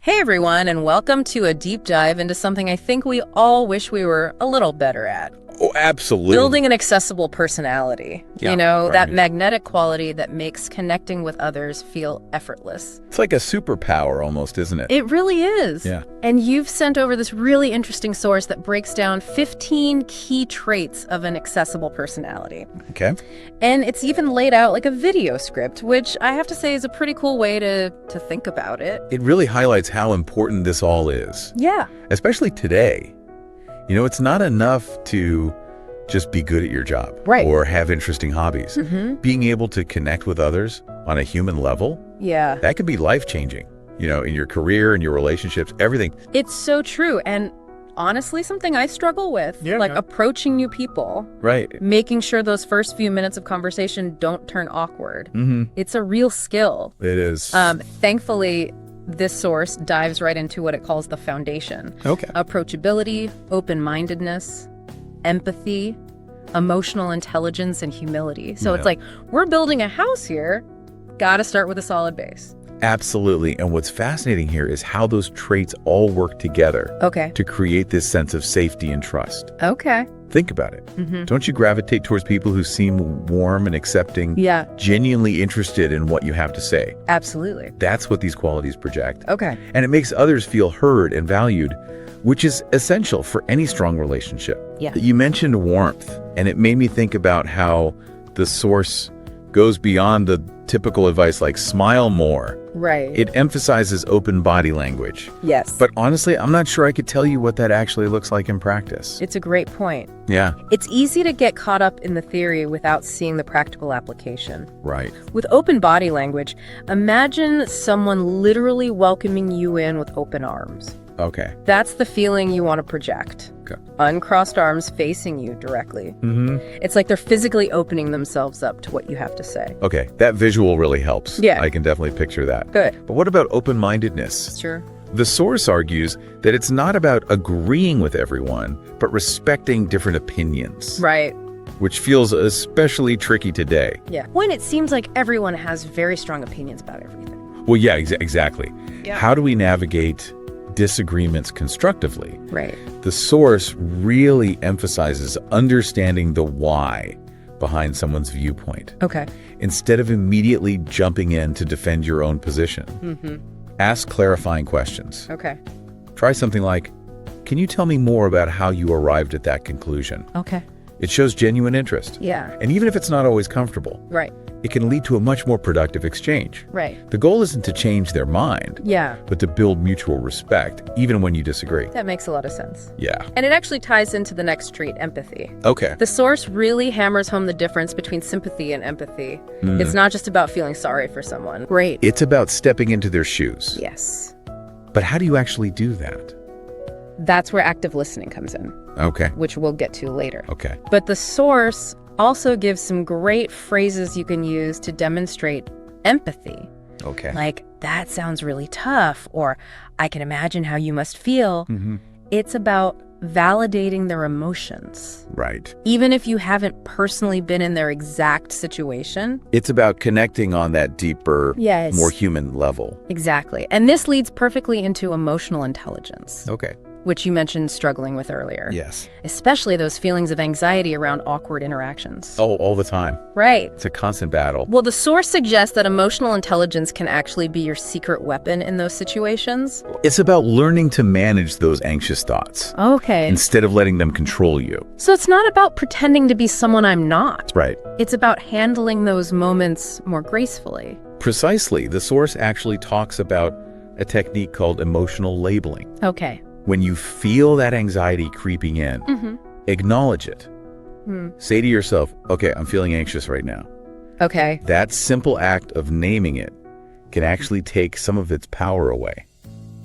Hey everyone, and welcome to a deep dive into something I think we all wish we were a little better at. Oh, absolutely. Building an accessible personality. Yeah, that right. magnetic quality that makes connecting with others feel effortless. It's like a superpower almost, isn't it? It really is. Yeah. And you've sent over this really interesting source that breaks down 15 key traits of an accessible personality. Okay. And it's even laid out like a video script, which I have to say is a pretty cool way to think about it. It really highlights how important this all is, Yeah. especially today. You know, it's not enough to just be good at your job Right. or have interesting hobbies. Mm-hmm. Being able to connect with others on a human level, Yeah. that can be life-changing, in your career and your relationships, everything. It's so true. And honestly, something I struggle with, approaching new people, Right. making sure those first few minutes of conversation don't turn awkward. Mm-hmm. It's a real skill. It is. Thankfully, this source dives right into what it calls the foundation. Okay. Approachability, open-mindedness, empathy, emotional intelligence, and humility. So it's like, we're building a house here. Gotta start with a solid base. Absolutely. And what's fascinating here is how those traits all work together Okay. to create this sense of safety and trust. Okay. Think about it. Mm-hmm. Don't you gravitate towards people who seem warm and accepting, Yeah, genuinely interested in what you have to say? absolutely. That's what these qualities project. Okay. And it makes others feel heard and valued, which is essential for any strong relationship. Yeah. You mentioned warmth, and it made me think about how the source goes beyond the typical advice like smile more. Right. It emphasizes open body language. Yes. But honestly, I'm not sure I could tell you what that actually looks like in practice. It's a great point. Yeah, It's easy to get caught up in the theory without seeing the practical application. right. With open body language, imagine someone literally welcoming you in with open arms. Okay. That's the feeling you want to project. Okay. Uncrossed arms facing you directly. Mm-hmm. It's like they're physically opening themselves up to what you have to say. Okay, that visual really helps. Yeah. I can definitely picture that. Good. But what about open-mindedness? Sure. The source argues that it's not about agreeing with everyone, but respecting different opinions, Right. which feels especially tricky today. Yeah. When it seems like everyone has very strong opinions about everything. Well, yeah, exactly. Yeah. How do we navigate disagreements constructively? Right. The source really emphasizes understanding the why behind someone's viewpoint, Okay. instead of immediately jumping in to defend your own position. Mm-hmm. Ask clarifying questions. Okay. Try something like, can you tell me more about how you arrived at that conclusion? Okay. It shows genuine interest. Yeah. And even if it's not always comfortable, Right. it can lead to a much more productive exchange. Right. The goal isn't to change their mind, Yeah. but to build mutual respect, even when you disagree. That makes a lot of sense. Yeah. And it actually ties into the next trait, empathy. Okay. The source really hammers home the difference between sympathy and empathy. It's not just about feeling sorry for someone. Great. It's about stepping into their shoes. Yes. But how do you actually do that? That's where active listening comes in, Okay. which we'll get to later. Okay. But the source also gives some great phrases you can use to demonstrate empathy. Okay. Like, that sounds really tough, or I can imagine how you must feel. Mm-hmm. It's about validating their emotions. Right. Even if you haven't personally been in their exact situation. It's about connecting on that deeper, Yes. more human level. Exactly. And this leads perfectly into emotional intelligence, Okay. which you mentioned struggling with earlier. Yes. Especially those feelings of anxiety around awkward interactions. Oh, all the time. Right. It's a constant battle. Well, the source suggests that emotional intelligence can actually be your secret weapon in those situations. It's about learning to manage those anxious thoughts Okay. instead of letting them control you. So it's not about pretending to be someone I'm not. Right. It's about handling those moments more gracefully. Precisely. The source actually talks about a technique called emotional labeling. Okay. When you feel that anxiety creeping in, Mm-hmm. acknowledge it. Say to yourself, okay, I'm feeling anxious right now. Okay. That simple act of naming it can actually take some of its power away,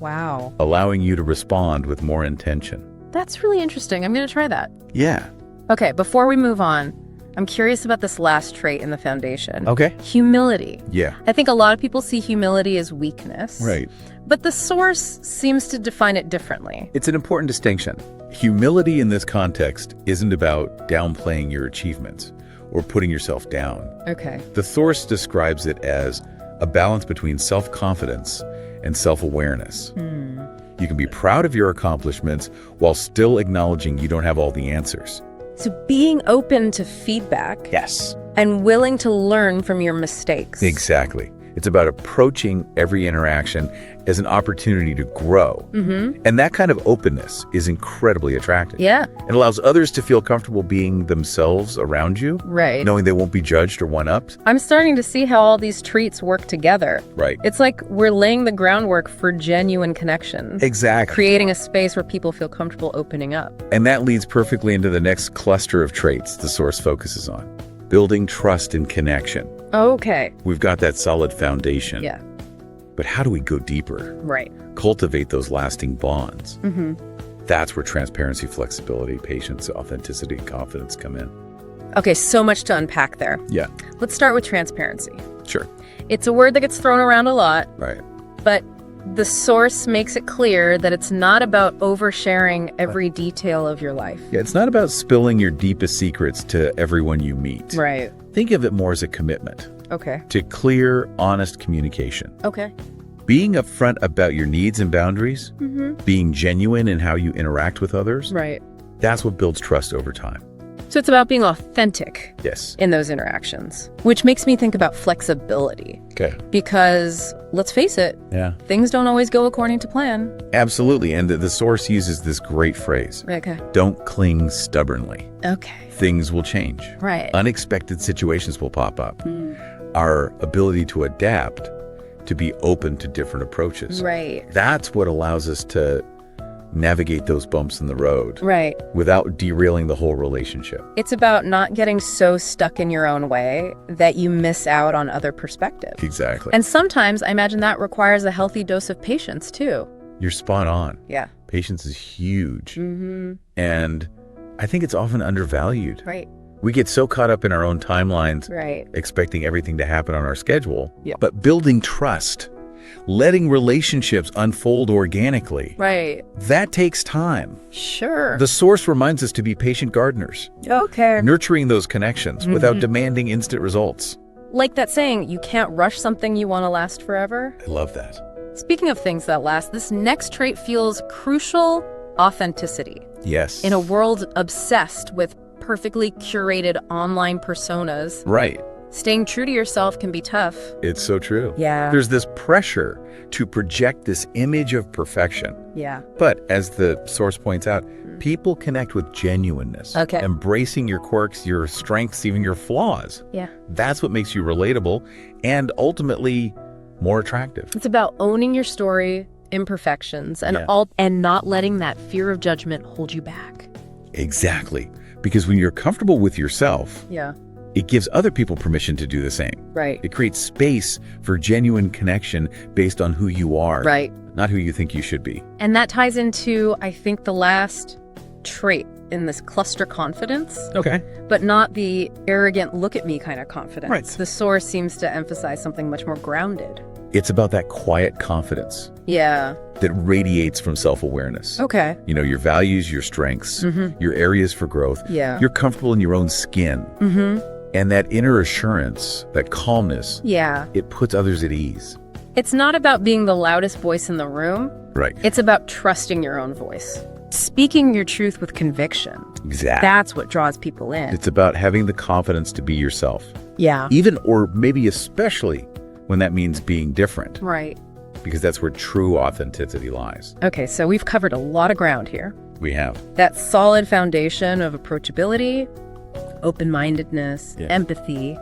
Wow. allowing you to respond with more intention. That's really interesting. I'm going to try that. Yeah. Okay, before we move on, I'm curious about this last trait in the foundation. Okay. Humility. Yeah. I think a lot of people see humility as weakness. Right. But the source seems to define it differently. It's an important distinction. Humility in this context isn't about downplaying your achievements or putting yourself down. Okay. The source describes it as a balance between self-confidence and self-awareness. You can be proud of your accomplishments while still acknowledging you don't have all the answers. So being open to feedback. Yes. And willing to learn from your mistakes. Exactly. It's about approaching every interaction as an opportunity to grow. And that kind of openness is incredibly attractive. Yeah. It allows others to feel comfortable being themselves around you, Right. knowing they won't be judged or one-upped. I'm starting to see how all these traits work together. Right. It's like we're laying the groundwork for genuine connection. Exactly. Creating a space where people feel comfortable opening up. And that leads perfectly into the next cluster of traits the source focuses on. Building trust and connection. Okay. We've got that solid foundation. Yeah. But how do we go deeper? Right. Cultivate those lasting bonds. That's where transparency, flexibility, patience, authenticity, and confidence come in. Okay, so much to unpack there. Yeah, Let's start with transparency. sure. It's a word that gets thrown around a lot, Right. but the source makes it clear that it's not about oversharing every detail of your life. Yeah, it's not about spilling your deepest secrets to everyone you meet. Right. Think of it more as a commitment Okay. to clear, honest communication. Okay. Being upfront about your needs and boundaries, being genuine in how you interact with others, Right. that's what builds trust over time. So it's about being authentic Yes. in those interactions, which makes me think about flexibility. Okay. Because let's face it, Yeah. things don't always go according to plan. Absolutely. And the source uses this great phrase. Okay. Don't cling stubbornly. Okay. Things will change. Right. Unexpected situations will pop up. Our ability to adapt, to be open to different approaches. Right. That's what allows us to navigate those bumps in the road Right. without derailing the whole relationship. It's about not getting so stuck in your own way that you miss out on other perspectives. Exactly. And sometimes I imagine that requires a healthy dose of patience too. You're spot on. Yeah. Patience is huge. And I think it's often undervalued. Right. We get so caught up in our own timelines, Right. expecting everything to happen on our schedule. Yeah. But building trust, letting relationships unfold organically, Right. that takes time. Sure. The source reminds us to be patient gardeners, Okay. nurturing those connections without demanding instant results. Like that saying, you can't rush something you want to last forever. I love that. Speaking of things that last, this next trait feels crucial: authenticity. Yes. In a world obsessed with perfectly curated online personas, Right. staying true to yourself can be tough. It's so true. Yeah. There's this pressure to project this image of perfection. Yeah. But as the source points out, people connect with genuineness. Okay. Embracing your quirks, your strengths, even your flaws. Yeah. That's what makes you relatable and ultimately more attractive. It's about owning your story, imperfections, and Yeah. and not letting that fear of judgment hold you back. Exactly. Because when you're comfortable with yourself, Yeah. it gives other people permission to do the same. Right. It creates space for genuine connection based on who you are, Right. not who you think you should be. And that ties into, I think, the last trait in this cluster: confidence, Okay. but not the arrogant look at me kind of confidence. Right. The source seems to emphasize something much more grounded. It's about that quiet confidence Yeah. that radiates from self-awareness. Okay. You know, your values, your strengths, your areas for growth. Yeah. You're comfortable in your own skin. And that inner assurance, that calmness, Yeah. it puts others at ease. It's not about being the loudest voice in the room. Right. It's about trusting your own voice. Speaking your truth with conviction. Exactly. That's what draws people in. It's about having the confidence to be yourself. Yeah. Even, or maybe especially, when that means being different. Right. Because that's where true authenticity lies. Okay, so we've covered a lot of ground here. We have. That solid foundation of approachability, open-mindedness, Yeah. empathy,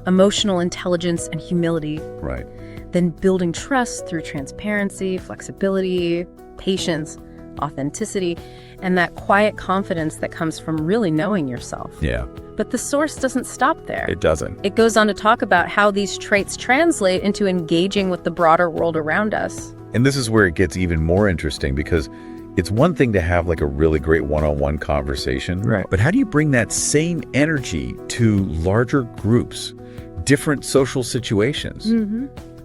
emotional intelligence, and humility. Right. Then building trust through transparency, flexibility, patience, authenticity, and that quiet confidence that comes from really knowing yourself. Yeah, But the source doesn't stop there. it doesn't. It goes on to talk about how these traits translate into engaging with the broader world around us. And this is where it gets even more interesting, because it's one thing to have like a really great one-on-one conversation. Right. But how do you bring that same energy to larger groups, different social situations?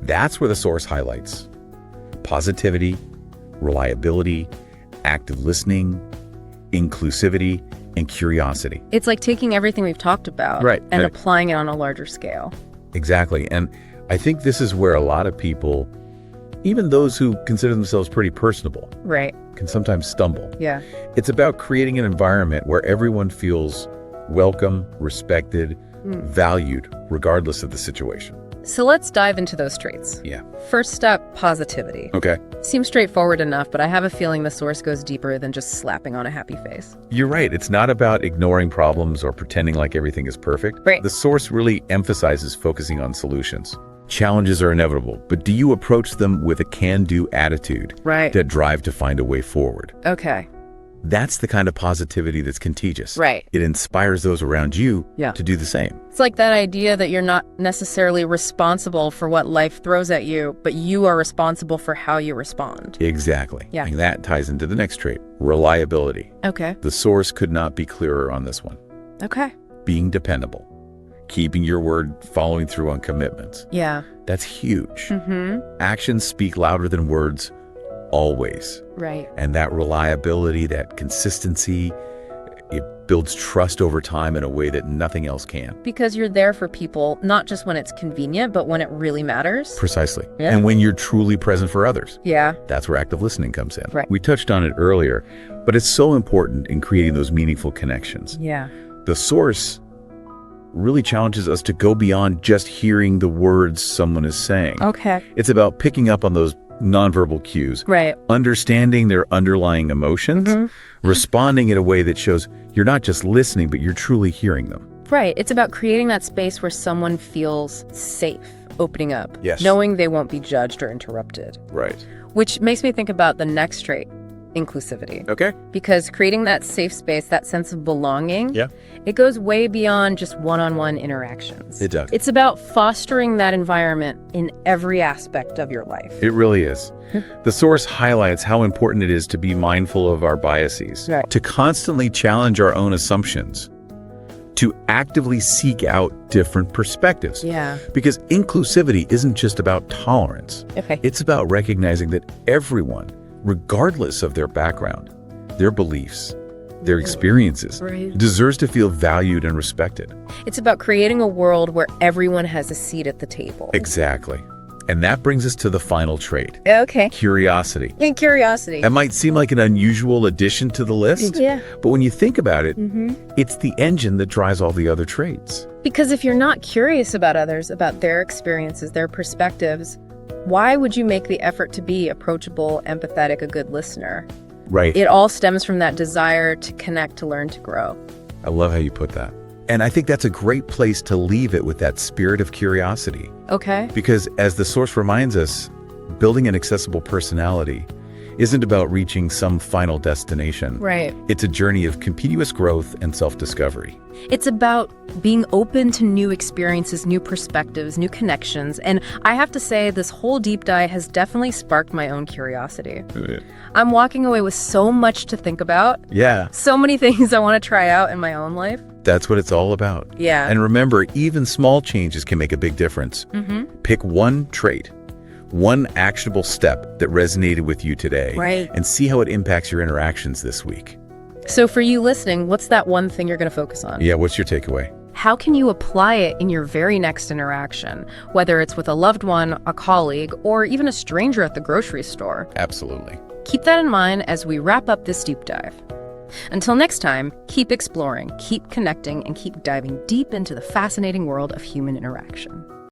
That's where the source highlights positivity, reliability, active listening, inclusivity, and curiosity. It's like taking everything we've talked about Right. and Right. applying it on a larger scale. Exactly. And I think this is where a lot of people Even those who consider themselves pretty personable Right. can sometimes stumble. Yeah. It's about creating an environment where everyone feels welcome, respected, valued, regardless of the situation. So let's dive into those traits. Yeah. First step, positivity. Okay. Seems straightforward enough, but I have a feeling the source goes deeper than just slapping on a happy face. You're right. It's not about ignoring problems or pretending like everything is perfect. Right. The source really emphasizes focusing on solutions. Challenges are inevitable, but do you approach them with a can-do attitude Right. that drive to find a way forward? Okay. That's the kind of positivity that's contagious. Right. It inspires those around you Yeah. to do the same. It's like that idea that you're not necessarily responsible for what life throws at you, but you are responsible for how you respond. Exactly. Yeah. And that ties into the next trait, reliability. Okay. The source could not be clearer on this one. Okay. Being dependable, keeping your word, following through on commitments. Yeah. That's huge. Mm-hmm. Actions speak louder than words, always. Right. And that reliability, that consistency, it builds trust over time in a way that nothing else can. Because you're there for people, not just when it's convenient, but when it really matters. Precisely. Yeah. And when you're truly present for others. Yeah. That's where active listening comes in. Right. We touched on it earlier, but it's so important in creating those meaningful connections. Yeah. The source really challenges us to go beyond just hearing the words someone is saying. Okay. It's about picking up on those nonverbal cues, Right. understanding their underlying emotions, responding in a way that shows you're not just listening, but you're truly hearing them. Right. It's about creating that space where someone feels safe opening up, Yes. knowing they won't be judged or interrupted. Right. Which makes me think about the next trait, inclusivity. Okay. Because creating that safe space, that sense of belonging, Yeah. it goes way beyond just one-on-one interactions. It does. It's about fostering that environment in every aspect of your life. It really is. The source highlights how important it is to be mindful of our biases, Right. to constantly challenge our own assumptions, to actively seek out different perspectives. Yeah. Because inclusivity isn't just about tolerance. Okay. It's about recognizing that everyone, regardless of their background, their beliefs, their experiences, Right. deserves to feel valued and respected. It's about creating a world where everyone has a seat at the table. Exactly. And that brings us to the final trait, Okay. curiosity. And curiosity. That might seem like an unusual addition to the list, Yeah. but when you think about it, it's the engine that drives all the other traits. Because if you're not curious about others, about their experiences, their perspectives, why would you make the effort to be approachable, empathetic, a good listener? Right. It all stems from that desire to connect, to learn, to grow. I love how you put that. And I think that's a great place to leave it, with that spirit of curiosity. Okay. Because as the source reminds us, building an accessible personality isn't about reaching some final destination. Right. It's a journey of continuous growth and self-discovery. It's about being open to new experiences, new perspectives, new connections. And I have to say, this whole deep dive has definitely sparked my own curiosity. I'm walking away with so much to think about, Yeah, so many things I want to try out in my own life. that's what it's all about. Yeah. And remember, even small changes can make a big difference. Pick one trait, one actionable step that resonated with you today, Right. and see how it impacts your interactions this week. So for you listening, what's that one thing you're going to focus on? Yeah, what's your takeaway? How can you apply it in your very next interaction, whether it's with a loved one, a colleague, or even a stranger at the grocery store? Absolutely. Keep that in mind as we wrap up this deep dive. Until next time, keep exploring, keep connecting, and keep diving deep into the fascinating world of human interaction.